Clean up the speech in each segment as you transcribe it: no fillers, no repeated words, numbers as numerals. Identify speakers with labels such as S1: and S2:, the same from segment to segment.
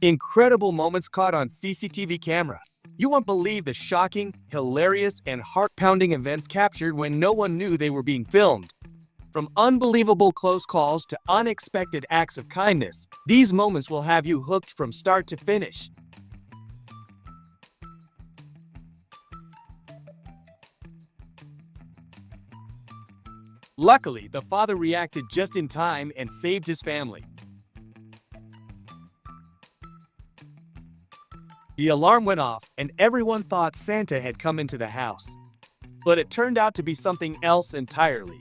S1: Incredible moments caught on CCTV camera. You won't believe the shocking, hilarious, and heart-pounding events captured when no one knew they were being filmed. From unbelievable close calls to unexpected acts of kindness, these moments will have you hooked from start to finish. Luckily, the father reacted just in time and saved his family. The alarm went off, and everyone thought Santa had come into the house. But it turned out to be something else entirely.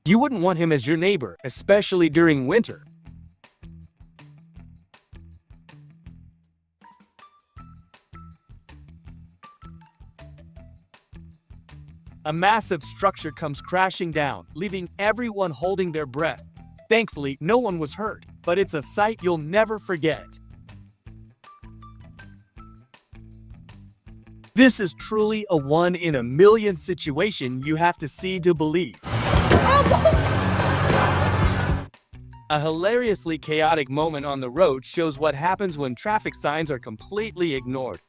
S1: You wouldn't want him as your neighbor, especially during winter. A massive structure comes crashing down, leaving everyone holding their breath. Thankfully, no one was hurt, but it's a sight you'll never forget. This is truly a one-in-a-million situation you have to see to believe. A hilariously chaotic moment on the road shows what happens when traffic signs are completely ignored.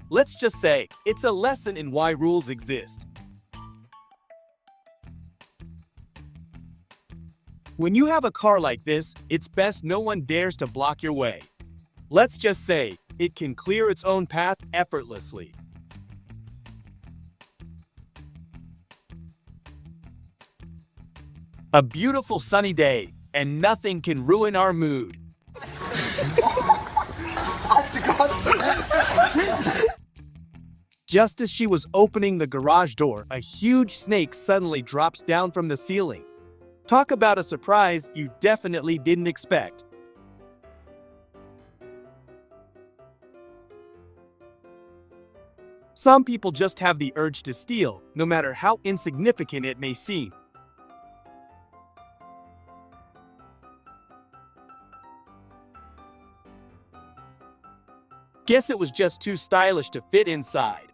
S1: Let's just say, it's a lesson in why rules exist. When you have a car like this, it's best no one dares to block your way. Let's just say, it can clear its own path effortlessly. A beautiful sunny day, and nothing can ruin our mood. Just as she was opening the garage door, a huge snake suddenly drops down from the ceiling. Talk about a surprise you definitely didn't expect. Some people just have the urge to steal, no matter how insignificant it may seem. Guess it was just too stylish to fit inside.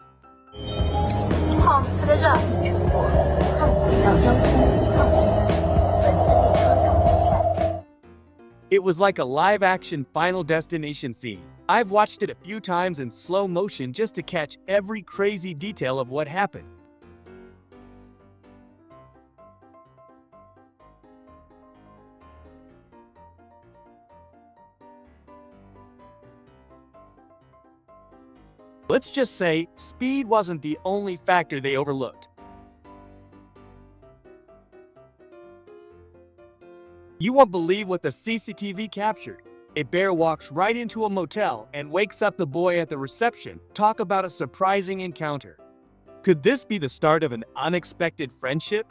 S1: It was like a live-action Final Destination scene. I've watched it a few times in slow motion just to catch every crazy detail of what happened. Let's just say, speed wasn't the only factor they overlooked. You won't believe what the CCTV captured. A bear walks right into a motel and wakes up the boy at the reception. Talk about a surprising encounter. Could this be the start of an unexpected friendship?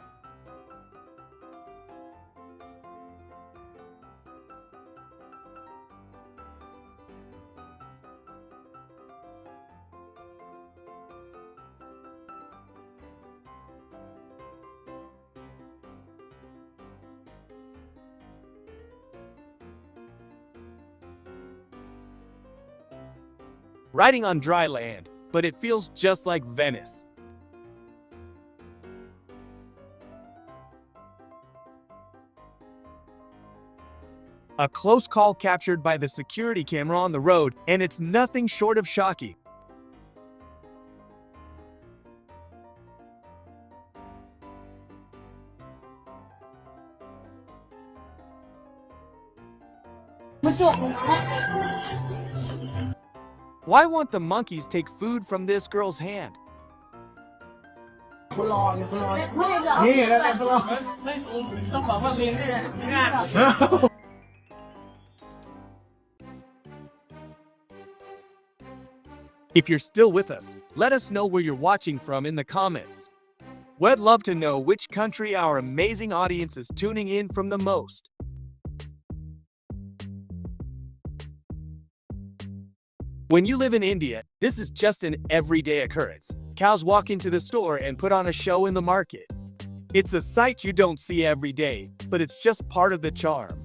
S1: Riding on dry land, but it feels just like Venice. A close call captured by the security camera on the road, and it's nothing short of shocking. Why won't the monkeys take food from this girl's hand? If you're still with us, let us know where you're watching from in the comments. We'd love to know which country our amazing audience is tuning in from the most. When you live in India, this is just an everyday occurrence. Cows walk into the store and put on a show in the market. It's a sight you don't see every day, but it's just part of the charm.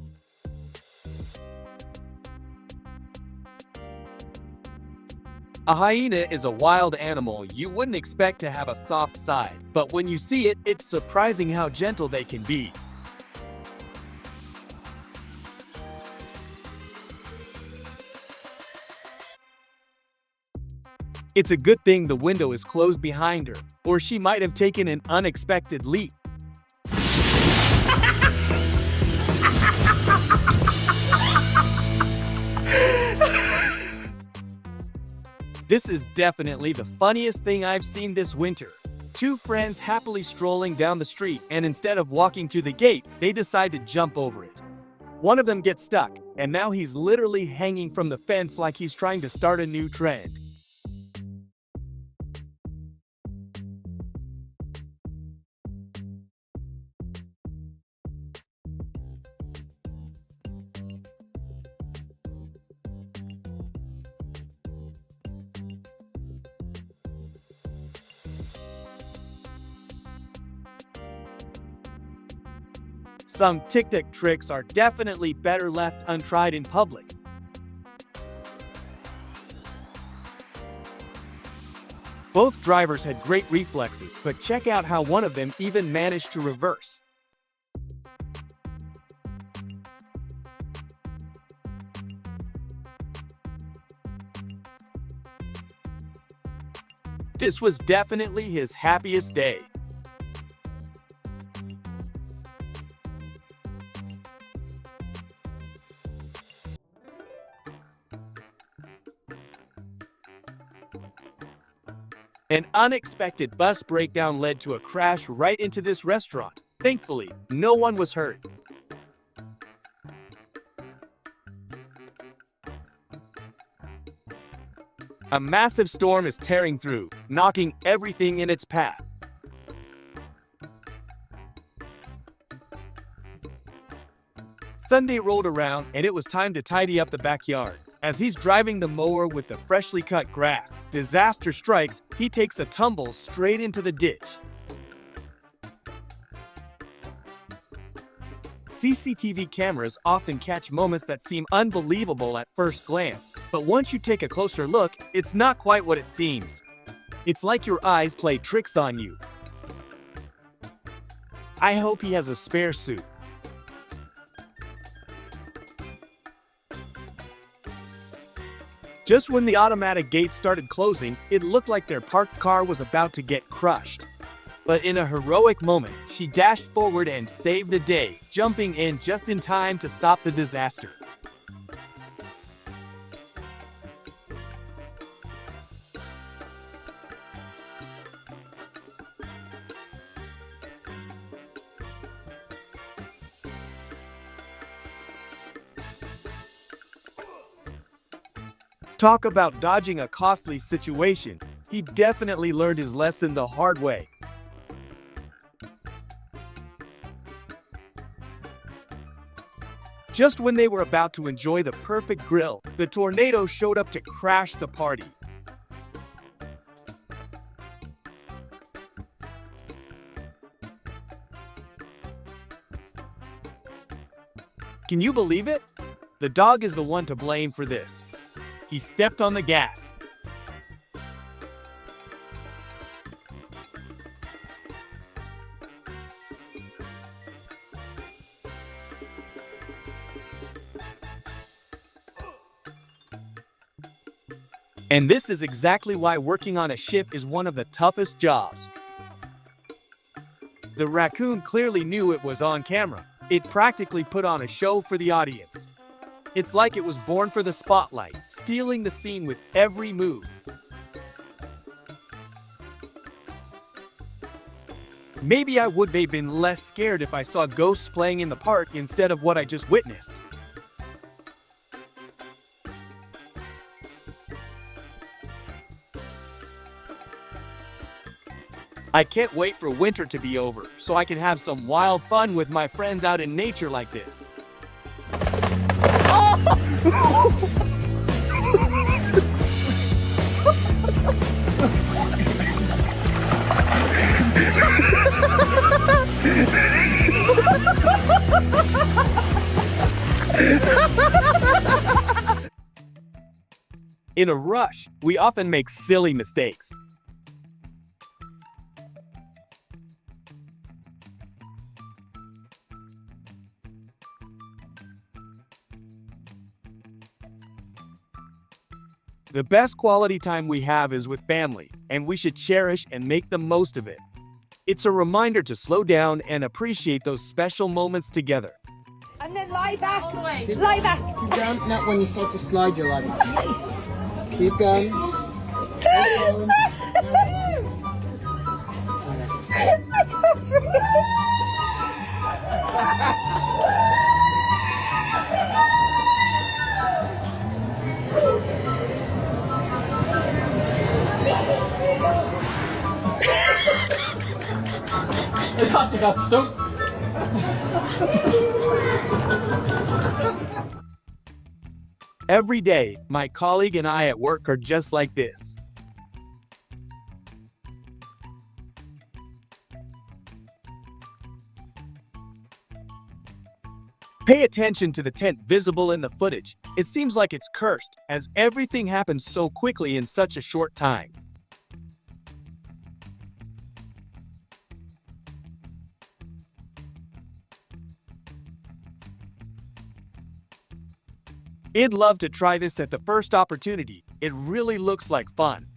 S1: A hyena is a wild animal you wouldn't expect to have a soft side, but when you see it, it's surprising how gentle they can be. It's a good thing the window is closed behind her, or she might have taken an unexpected leap. This is definitely the funniest thing I've seen this winter. Two friends happily strolling down the street, and instead of walking through the gate, they decide to jump over it. One of them gets stuck, and now he's literally hanging from the fence like he's trying to start a new trend. Some tic-tac tricks are definitely better left untried in public. Both drivers had great reflexes, but check out how one of them even managed to reverse. This was definitely his happiest day. An unexpected bus breakdown led to a crash right into this restaurant. Thankfully, no one was hurt. A massive storm is tearing through, knocking everything in its path. Sunday rolled around, and it was time to tidy up the backyard. As he's driving the mower with the freshly cut grass, disaster strikes. He takes a tumble straight into the ditch. CCTV cameras often catch moments that seem unbelievable at first glance, but once you take a closer look, it's not quite what it seems. It's like your eyes play tricks on you. I hope he has a spare suit. Just when the automatic gate started closing, it looked like their parked car was about to get crushed. But in a heroic moment, she dashed forward and saved the day, jumping in just in time to stop the disaster. Talk about dodging a costly situation. He definitely learned his lesson the hard way. Just when they were about to enjoy the perfect grill, the tornado showed up to crash the party. Can you believe it? The dog is the one to blame for this. He stepped on the gas. And this is exactly why working on a ship is one of the toughest jobs. The Raccoon clearly knew it was on camera. It practically put on a show for the audience. It's like it was born for the spotlight, stealing the scene with every move. Maybe I would have been less scared if I saw ghosts playing in the park instead of what I just witnessed. I can't wait for winter to be over, so I can have some wild fun with my friends out in nature like this. In a rush, we often make silly mistakes. The best quality time we have is with family, and we should cherish and make the most of it. It's a reminder to slow down and appreciate those special moments together.
S2: And then lie back. Lie back.
S3: Keep going. Now, when you start to slide, you lie back.
S2: Yes.
S3: Keep going. Keep going.
S4: I thought you got stuck.
S1: Every day, my colleague and I at work are just like this. Pay attention to the tent visible in the footage. It seems like it's cursed, as everything happens so quickly in such a short time. I'd love to try this at the first opportunity. It really looks like fun.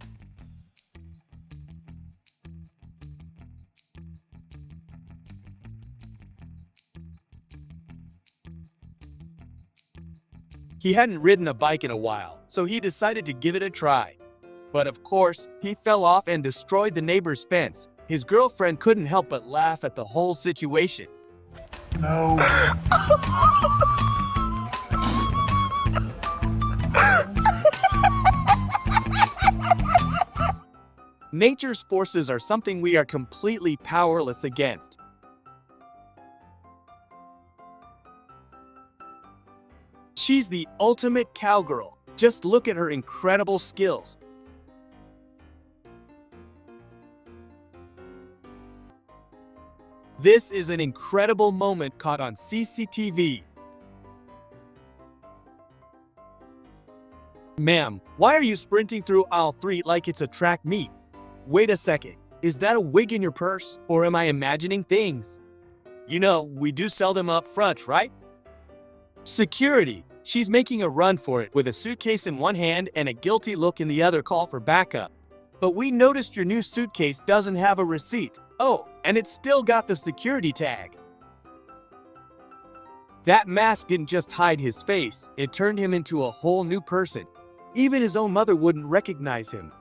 S1: He hadn't ridden a bike in a while, so he decided to give it a try. But of course, he fell off and destroyed the neighbor's fence. His girlfriend couldn't help but laugh at the whole situation.
S3: No.
S1: Nature's forces are something we are completely powerless against. She's the ultimate cowgirl. Just look at her incredible skills. This is an incredible moment caught on CCTV. Ma'am, why are you sprinting through aisle 3 like it's a track meet? Wait a second, is that a wig in your purse, or am I imagining things? You know, we do sell them up front, right? Security. She's making a run for it with a suitcase in one hand and a guilty look in the other. Call for backup. But we noticed your new suitcase doesn't have a receipt. Oh, and it's still got the security tag. That mask didn't just hide his face, it turned him into a whole new person. Even his own mother wouldn't recognize him.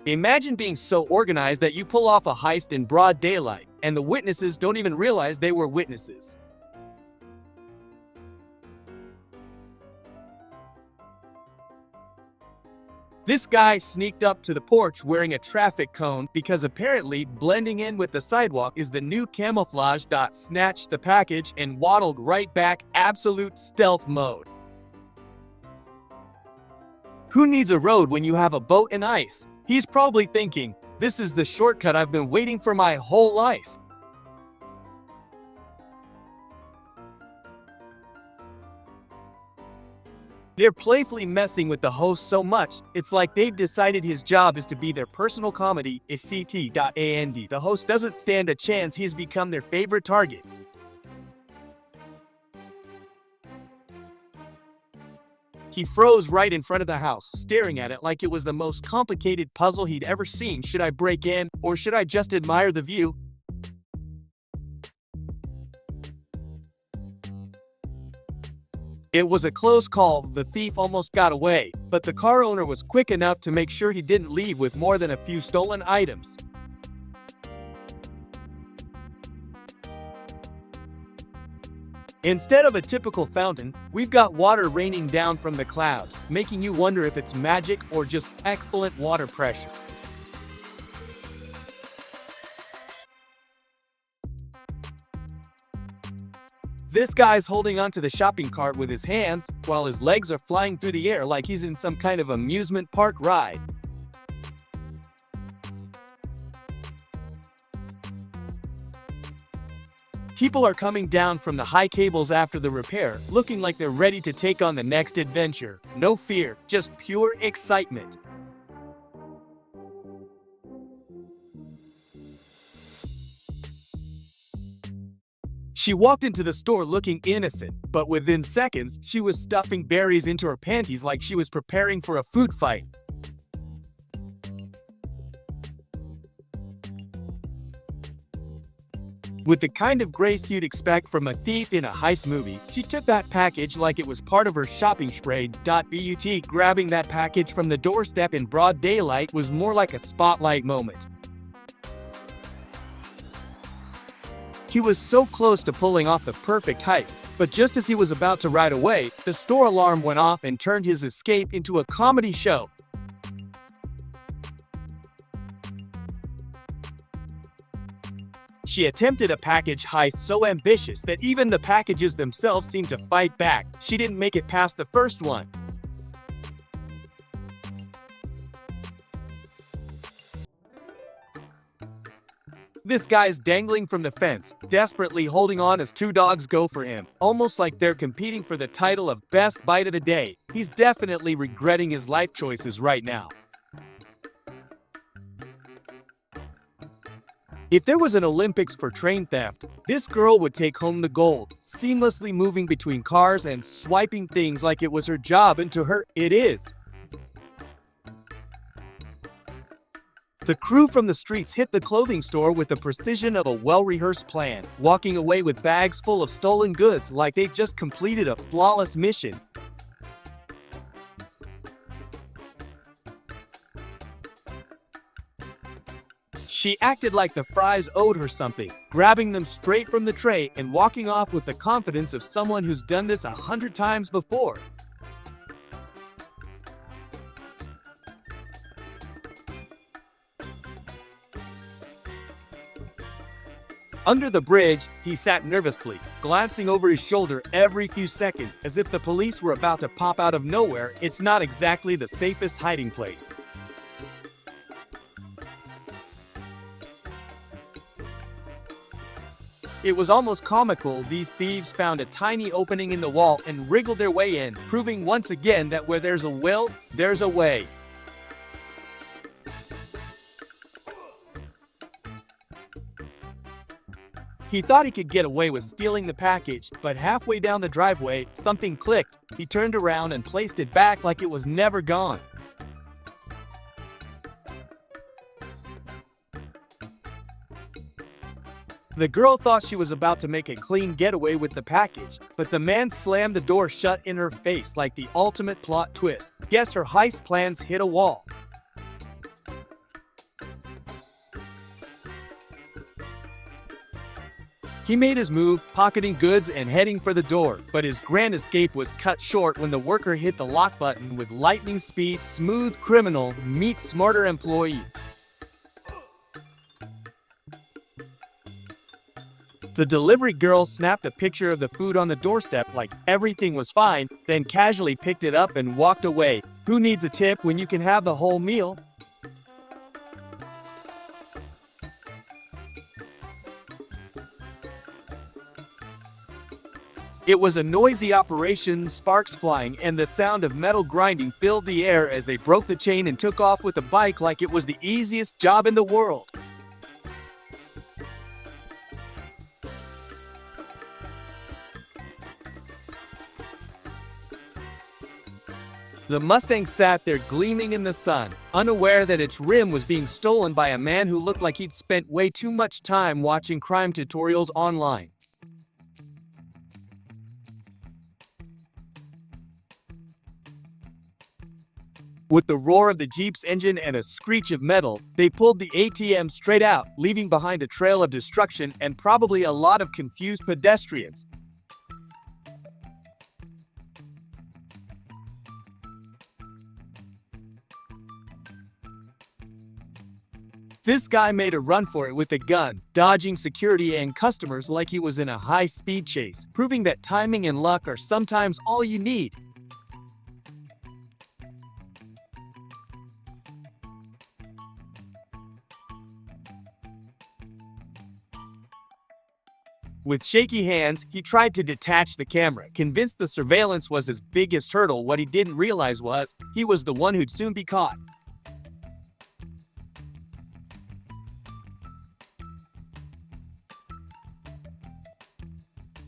S1: Imagine being so organized that you pull off a heist in broad daylight, and the witnesses don't even realize they were witnesses. This guy sneaked up to the porch wearing a traffic cone because apparently blending in with the sidewalk is the new camouflage. Snatched the package and waddled right back, absolute stealth mode. Who needs a road when you have a boat and ice? He's probably thinking, this is the shortcut I've been waiting for my whole life. They're playfully messing with the host so much, it's like they've decided his job is to be their personal comedy. And the host doesn't stand a chance. He's become their favorite target. He froze right in front of the house, staring at it like it was the most complicated puzzle he'd ever seen. Should I break in, or should I just admire the view? It was a close call. The thief almost got away, but the car owner was quick enough to make sure he didn't leave with more than a few stolen items. Instead of a typical fountain, we've got water raining down from the clouds, making you wonder if it's magic or just excellent water pressure. This guy's holding onto the shopping cart with his hands, while his legs are flying through the air like he's in some kind of amusement park ride. People are coming down from the high cables after the repair, looking like they're ready to take on the next adventure. No fear, just pure excitement. She walked into the store looking innocent, but within seconds, she was stuffing berries into her panties like she was preparing for a food fight. With the kind of grace you'd expect from a thief in a heist movie, she took that package like it was part of her shopping spree. But grabbing that package from the doorstep in broad daylight was more like a spotlight moment. He was so close to pulling off the perfect heist, but just as he was about to ride away, the store alarm went off and turned his escape into a comedy show. She attempted a package heist so ambitious that even the packages themselves seemed to fight back. She didn't make it past the first one. This guy's dangling from the fence, desperately holding on as two dogs go for him, almost like they're competing for the title of best bite of the day. He's definitely regretting his life choices right now. If there was an Olympics for train theft, this girl would take home the gold, seamlessly moving between cars and swiping things like it was her job, and to her, it is. The crew from the streets hit the clothing store with the precision of a well-rehearsed plan, walking away with bags full of stolen goods like they'd just completed a flawless mission. She acted like the fries owed her something, grabbing them straight from the tray and walking off with the confidence of someone who's done this 100 times before. Under the bridge, he sat nervously, glancing over his shoulder every few seconds as if the police were about to pop out of nowhere. It's not exactly the safest hiding place. It was almost comical. These thieves found a tiny opening in the wall and wriggled their way in, proving once again that where there's a will, there's a way. He thought he could get away with stealing the package, but halfway down the driveway, something clicked. He turned around and placed it back like it was never gone. The girl thought she was about to make a clean getaway with the package, but the man slammed the door shut in her face like the ultimate plot twist. Guess her heist plans hit a wall. He made his move, pocketing goods and heading for the door, but his grand escape was cut short when the worker hit the lock button with lightning speed. Smooth criminal meets smarter employee. The delivery girl snapped a picture of the food on the doorstep like everything was fine, then casually picked it up and walked away. Who needs a tip when you can have the whole meal? It was a noisy operation, sparks flying, and the sound of metal grinding filled the air as they broke the chain and took off with the bike like it was the easiest job in the world. The Mustang sat there gleaming in the sun, unaware that its rim was being stolen by a man who looked like he'd spent way too much time watching crime tutorials online. With the roar of the Jeep's engine and a screech of metal, they pulled the ATM straight out, leaving behind a trail of destruction and probably a lot of confused pedestrians. This guy made a run for it with a gun, dodging security and customers like he was in a high-speed chase, proving that timing and luck are sometimes all you need. With shaky hands, he tried to detach the camera, convinced the surveillance was his biggest hurdle. What he didn't realize was, he was the one who'd soon be caught.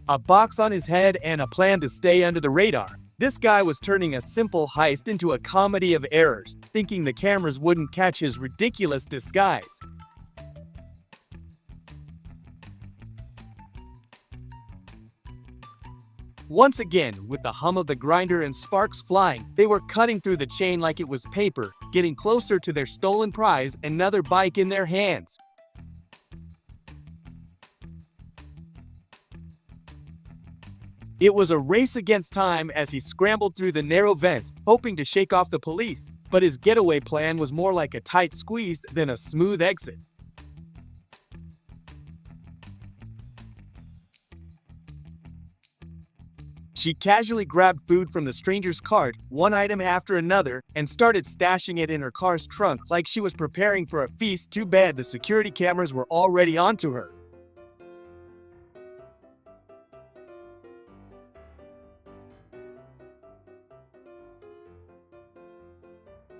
S1: A box on his head and a plan to stay under the radar. This guy was turning a simple heist into a comedy of errors, thinking the cameras wouldn't catch his ridiculous disguise. Once again, with the hum of the grinder and sparks flying, they were cutting through the chain like it was paper, getting closer to their stolen prize, another bike in their hands. It was a race against time as he scrambled through the narrow vents, hoping to shake off the police, but his getaway plan was more like a tight squeeze than a smooth exit. She casually grabbed food from the stranger's cart, one item after another, and started stashing it in her car's trunk like she was preparing for a feast. Too bad the security cameras were already onto her.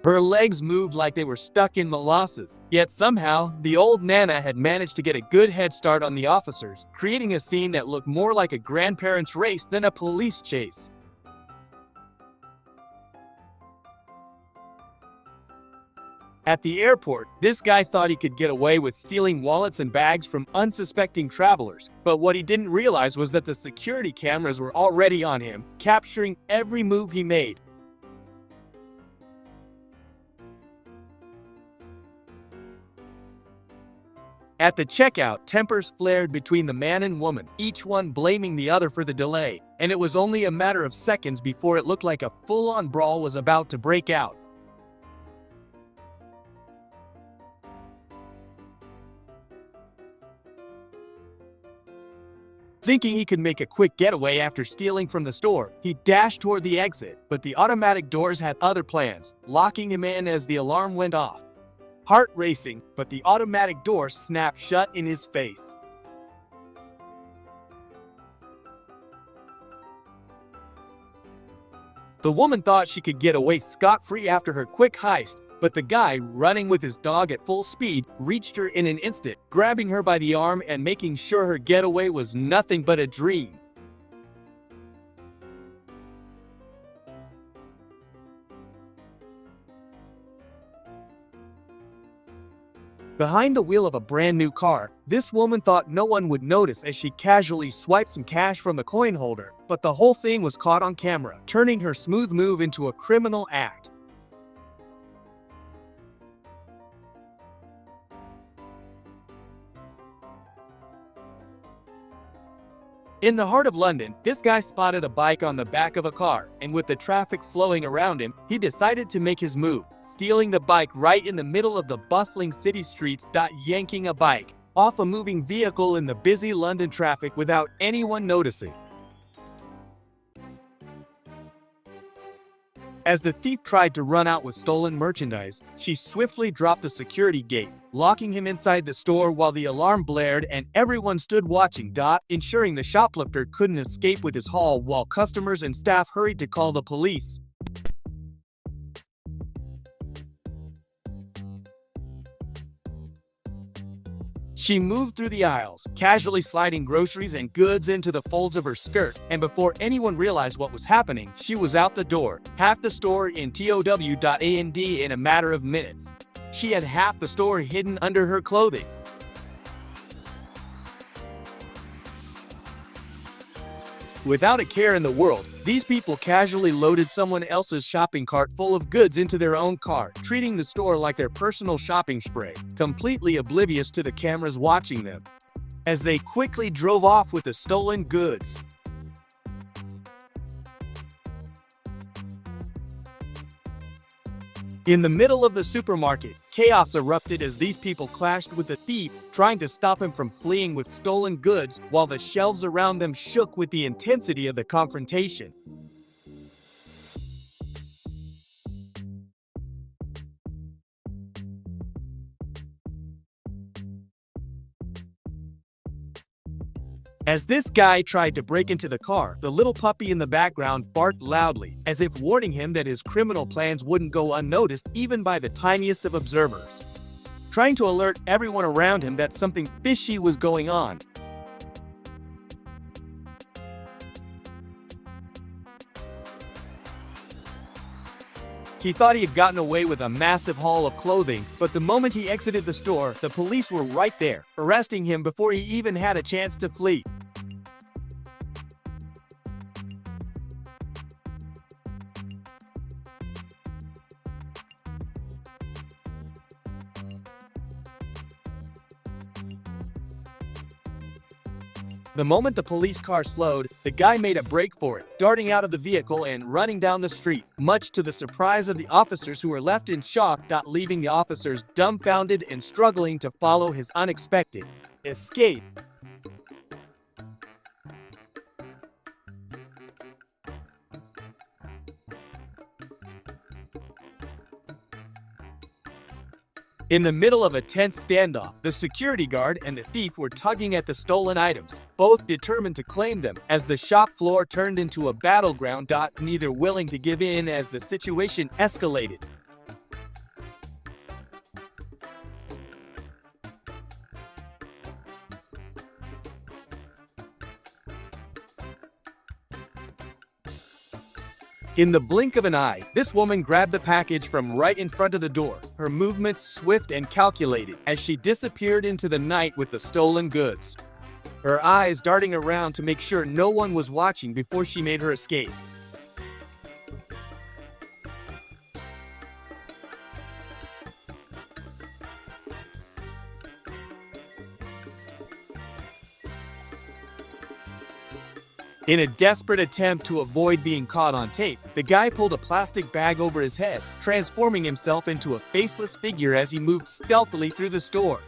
S1: Her legs moved like they were stuck in molasses, yet somehow, the old Nana had managed to get a good head start on the officers, creating a scene that looked more like a grandparents' race than a police chase. At the airport, this guy thought he could get away with stealing wallets and bags from unsuspecting travelers, but what he didn't realize was that the security cameras were already on him, capturing every move he made. At the checkout, tempers flared between the man and woman, each one blaming the other for the delay, and it was only a matter of seconds before it looked like a full-on brawl was about to break out. Thinking he could make a quick getaway after stealing from the store, he dashed toward the exit, but the automatic doors had other plans, locking him in as the alarm went off. Heart racing, but the automatic door snapped shut in his face. The woman thought she could get away scot-free after her quick heist, but the guy, running with his dog at full speed, reached her in an instant, grabbing her by the arm and making sure her getaway was nothing but a dream. Behind the wheel of a brand new car, this woman thought no one would notice as she casually swiped some cash from the coin holder, but the whole thing was caught on camera, turning her smooth move into a criminal act. In the heart of London, this guy spotted a bike on the back of a car, and with the traffic flowing around him, he decided to make his move, stealing the bike right in the middle of the bustling city streets. Yanking a bike off a moving vehicle in the busy London traffic without anyone noticing. As the thief tried to run out with stolen merchandise, she swiftly dropped the security gate, locking him inside the store while the alarm blared and everyone stood watching. Ensuring the shoplifter couldn't escape with his haul while customers and staff hurried to call the police. She moved through the aisles, casually sliding groceries and goods into the folds of her skirt, and before anyone realized what was happening, she was out the door, half the store in TOW.AND in a matter of minutes. She had half the store hidden under her clothing. Without a care in the world, these people casually loaded someone else's shopping cart full of goods into their own car, treating the store like their personal shopping spree, completely oblivious to the cameras watching them, as they quickly drove off with the stolen goods. In the middle of the supermarket, chaos erupted as these people clashed with the thief, trying to stop him from fleeing with stolen goods, while the shelves around them shook with the intensity of the confrontation. As this guy tried to break into the car, the little puppy in the background barked loudly, as if warning him that his criminal plans wouldn't go unnoticed even by the tiniest of observers, trying to alert everyone around him that something fishy was going on. He thought he had gotten away with a massive haul of clothing, but the moment he exited the store, the police were right there, arresting him before he even had a chance to flee. The moment the police car slowed, the guy made a break for it, darting out of the vehicle and running down the street, much to the surprise of the officers who were left in shock, leaving the officers dumbfounded and struggling to follow his unexpected escape. In the middle of a tense standoff, the security guard and the thief were tugging at the stolen items, both determined to claim them, as the shop floor turned into a battleground, neither willing to give in as the situation escalated. In the blink of an eye, this woman grabbed the package from right in front of the door, her movements swift and calculated as she disappeared into the night with the stolen goods, her eyes darting around to make sure no one was watching before she made her escape. In a desperate attempt to avoid being caught on tape, the guy pulled a plastic bag over his head, transforming himself into a faceless figure as he moved stealthily through the store.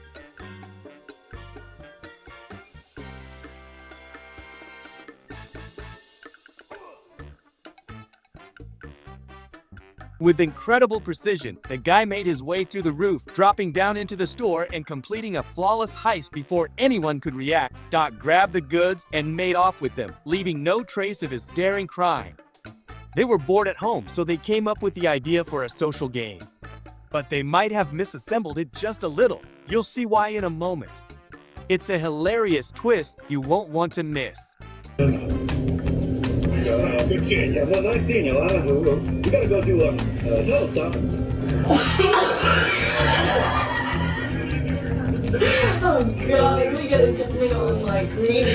S1: With incredible precision, the guy made his way through the roof, dropping down into the store and completing a flawless heist before anyone could react. Grabbed the goods and made off with them, leaving no trace of his daring crime. They were bored at home, so they came up with the idea for a social game. But they might have misassembled it just a little. You'll see why in a moment. It's a hilarious twist you won't want to miss.
S5: Good seeing you. Well, nice seeing you. We gotta go do a tunnel stop.
S6: Oh god, we gotta get me on like green.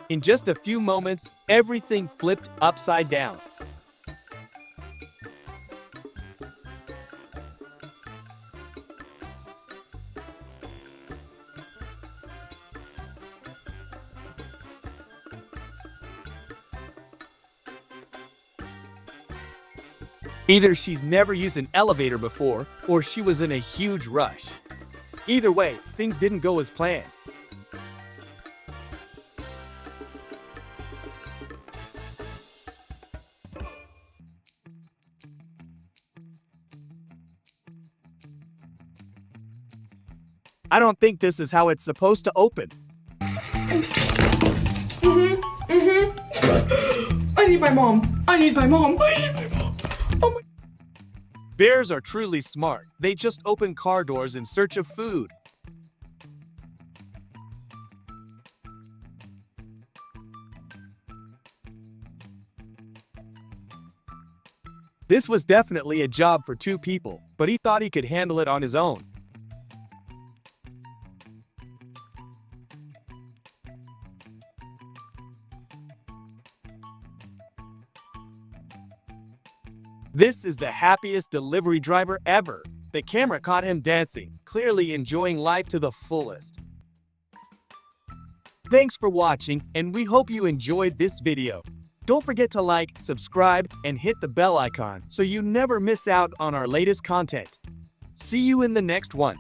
S1: In just a few moments, everything flipped upside down. Either she's never used an elevator before, or she was in a huge rush. Either way, things didn't go as planned. I don't think this is how it's supposed to open.
S6: I need my mom. I need my mom. I need my mom. Oh my.
S1: Bears are truly smart. They just open car doors in search of food. This was definitely a job for two people, but he thought he could handle it on his own. This is the happiest delivery driver ever. The camera caught him dancing, clearly enjoying life to the fullest. Thanks for watching, and we hope you enjoyed this video. Don't forget to like, subscribe, and hit the bell icon so you never miss out on our latest content. See you in the next one.